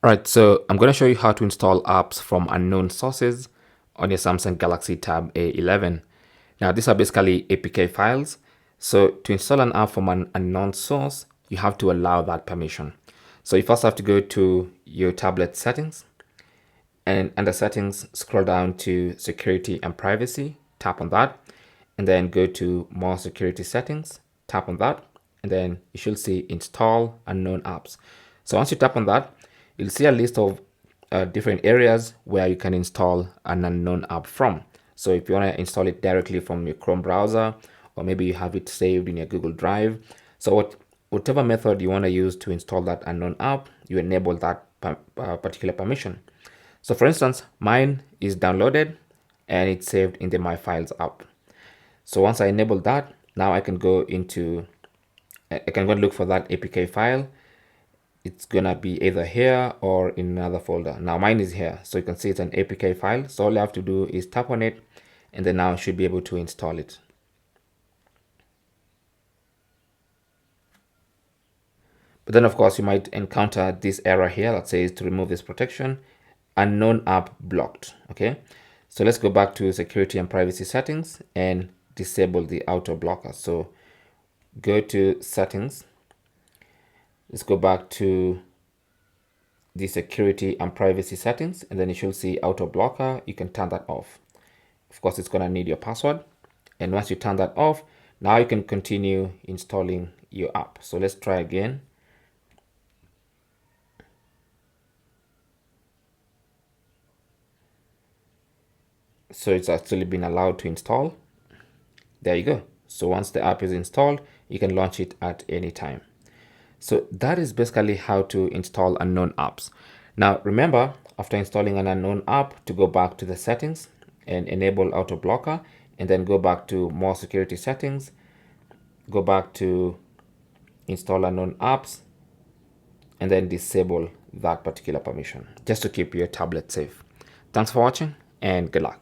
Alright, so I'm going to show you how to install apps from unknown sources on your Samsung Galaxy Tab A11. Now, these are basically APK files. So to install an app from an unknown source, you have to allow that permission. So you first have to go to your tablet settings, and under settings, scroll down to security and privacy, tap on that, and then go to more security settings, tap on that, and then you should see install unknown apps. So once you tap on that, you'll see a list of different areas where you can install an unknown app from. So if you want to install it directly from your Chrome browser, or maybe you have it saved in your Google Drive. So whatever method you want to use to install that unknown app, you enable that particular permission. So for instance, mine is downloaded and it's saved in the My Files app. So once I enable that, now I can go into, I can go and look for that APK file. It's gonna be either here or in another folder. Now mine is here, so you can see it's an APK file. So all you have to do is tap on it, and then now I should be able to install it. But then of course you might encounter this error here that says to remove this protection, unknown app blocked. Okay, so let's go back to security and privacy settings and disable the auto blocker. So go to settings. Let's go back to the security and privacy settings, and then you should see auto blocker. You can turn that off. Of course, it's gonna need your password. And once you turn that off, now you can continue installing your app. So let's try again. So it's actually been allowed to install. There you go. So once the app is installed, you can launch it at any time. So that is basically how to install unknown apps. Now remember, after installing an unknown app, to go back to the settings and enable auto blocker, and then go back to more security settings, go back to install unknown apps, and then disable that particular permission just to keep your tablet safe. Thanks for watching and good luck.